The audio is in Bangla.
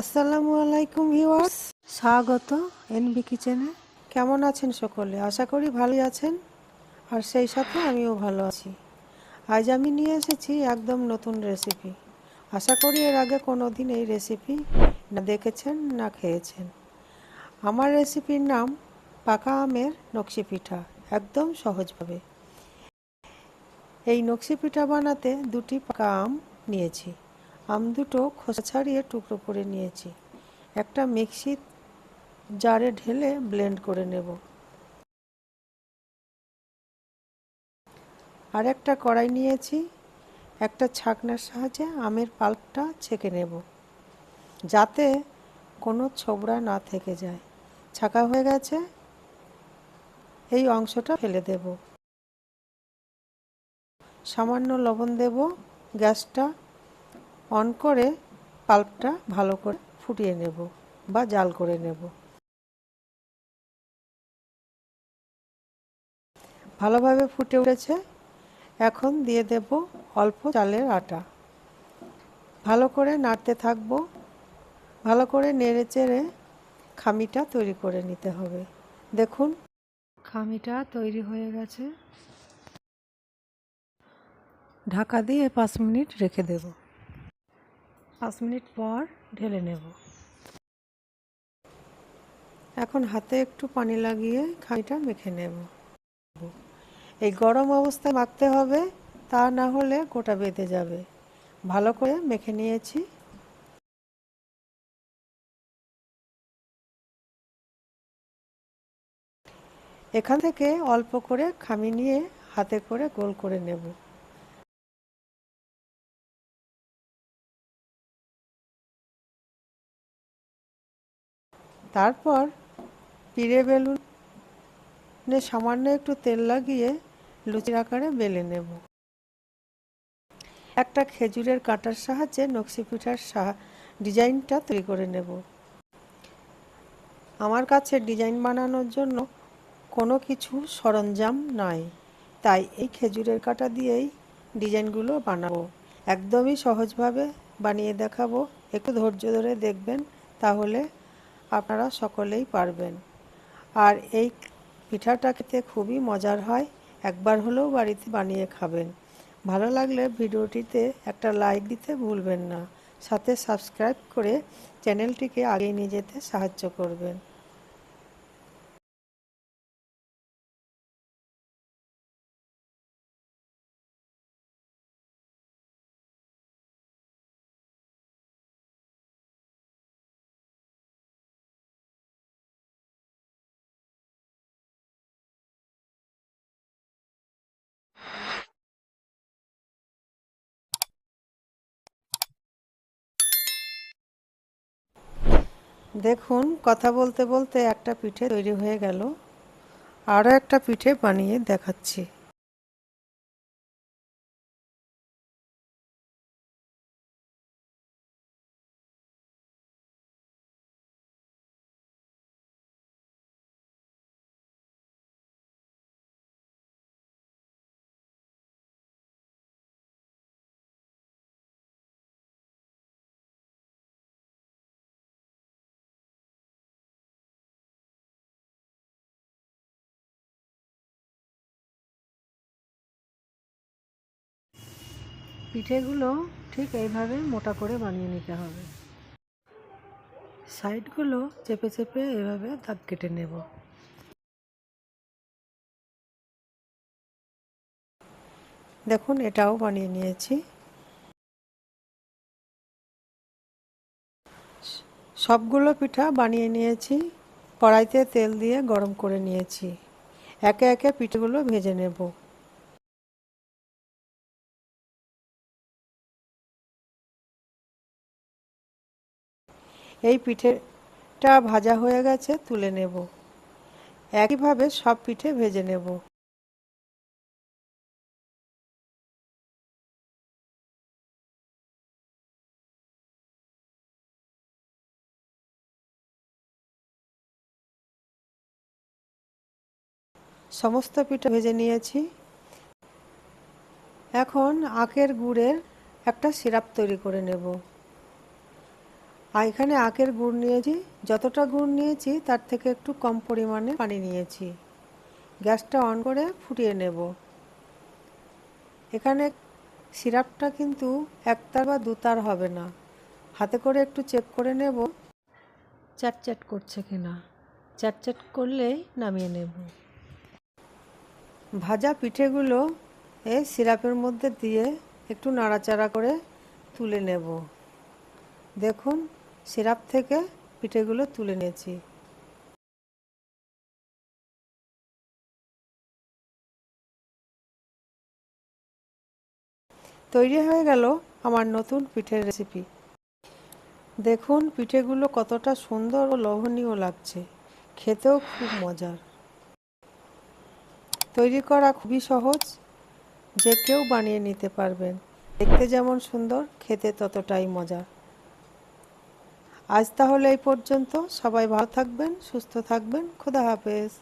আসসালামু আলাইকুম ভিউয়ার্স, স্বাগত এনবি কিচেনে। কেমন আছেন সকলে? আশা করি ভালোই আছেন, আর সেই সাথে আমিও ভালো আছি। আজ আমি নিয়ে এসেছি একদম নতুন রেসিপি। আশা করি এর আগে কোনো দিন এই রেসিপি না দেখেছেন না খেয়েছেন। আমার রেসিপির নাম পাকা আমের নকশি পিঠা, একদম সহজভাবে। এই নকশি পিঠা বানাতে দুটি পাকা আম নিয়েছি। আম দুটো খোসা ছাড়িয়ে টুকরো করে নিয়েছি। একটা মিক্সি জারে ঢেলে ব্লেন্ড করে নেব। আর একটা কড়াই নিয়েছি। একটা ছাঁকনার সাহায্যে আমের পাল্পটা ছেঁকে নেব, যাতে কোনো ছোবড়া না থেকে যায়। ছাঁকা হয়ে গেছে, এই অংশটা ফেলে দেব। সামান্য লবণ দেব। গ্যাসটা অন করে পাল্পটা ভালো করে ফুটিয়ে নেব বা জাল করে নেব। ভালোভাবে ফুটে উঠেছে। এখন দিয়ে দেব অল্প চালের আটা। ভালো করে নাড়তে থাকবো। ভালো করে নেড়ে চেড়ে খামিটা তৈরি করে নিতে হবে। দেখুন, খামিটা তৈরি হয়ে গেছে। ঢাকা দিয়ে 5 মিনিট রেখে দেব। 5 মিনিট পর ঢেলে নেব। এখন হাতে একটু পানি লাগিয়ে খামিটা মেখে নেব। এই গরম অবস্থায় মাখতে হবে, তা না হলে গোটা বেঁধে যাবে। ভালো করে মেখে নিয়েছি। এখান থেকে অল্প করে খামি নিয়ে হাতে করে গোল করে নেব। তারপর পিড়ে বেলুনে সামান্য একটু তেল লাগিয়ে লুচির আকারে বেলে নেব। একটা খেজুরের কাঁটার সাহায্যে নকশি পিঠার ডিজাইনটা তৈরি করে নেব। আমার কাছে ডিজাইন বানানোর জন্য কোনো কিছু সরঞ্জাম নাই, তাই এই খেজুরের কাঁটা দিয়েই ডিজাইনগুলো বানাবো। একদমই সহজভাবে বানিয়ে দেখাবো। একটু ধৈর্য ধরে দেখবেন, তাহলে আপনারা সকলেই পারবেন। আর এই পিঠাটা খেতে খুবই মজার হয়। একবার হলেও বাড়িতে বানিয়ে খাবেন। ভালো লাগলে ভিডিওটিতে একটা লাইক দিতে ভুলবেন না। সাথে সাবস্ক্রাইব করে চ্যানেলটিকে এগিয়ে নিয়ে যেতে সাহায্য করবেন। দেখুন, কথা বলতে বলতে একটা পিঠে তৈরি হয়ে গেল। আরও একটা পিঠে বানিয়ে দেখাচ্ছি। পিঠেগুলো ঠিক এইভাবে মোটা করে বানিয়ে নিতে হবে। সাইডগুলো চেপে চেপে এভাবে দাগ কেটে নেব। দেখুন, এটাও বানিয়ে নিয়েছি। সবগুলো পিঠা বানিয়ে নিয়েছি। কড়াইতে তেল দিয়ে গরম করে নিয়েছি। একে একে পিঠেগুলো ভেজে নেব। এই পিঠেটা ভাজা হয়ে গেছে, তুলে নেব। একইভাবে সব পিঠে ভেজে নেব। সমস্ত পিঠে ভেজে নিয়েছি। এখন আখের গুড়ের একটা সিরাপ তৈরি করে নেব। আর এখানে আখের গুড় নিয়েছি, যতটা গুড় নিয়েছি তার থেকে একটু কম পরিমাণে পানি নিয়েছি। গ্যাসটা অন করে ফুটিয়ে নেব। এখানে সিরাপটা কিন্তু একতার বা দুতার হবে না, হাতে করে একটু চেক করে নেব চ্যাট করছে কিনা। চ্যাট করলেই নামিয়ে নেব। ভাজা পিঠেগুলো এই সিরাপের মধ্যে দিয়ে একটু নাড়াচাড়া করে তুলে নেব। দেখুন, সিরাপ থেকে পিঠেগুলো তুলে নিয়েছি। তৈরি হয়ে গেল আমার নতুন পিঠের রেসিপি। দেখুন পিঠেগুলো কতটা সুন্দর ও লোভনীয় লাগছে, খেতেও খুব মজার। তৈরি করা খুবই সহজ, যে কেউ বানিয়ে নিতে পারবেন। দেখতে যেমন সুন্দর, খেতে ততটাই মজার। আজ তাহলে এই পর্যন্ত। সবাই ভালো থাকবেন, সুস্থ থাকবেন। খোদা হাফেজ।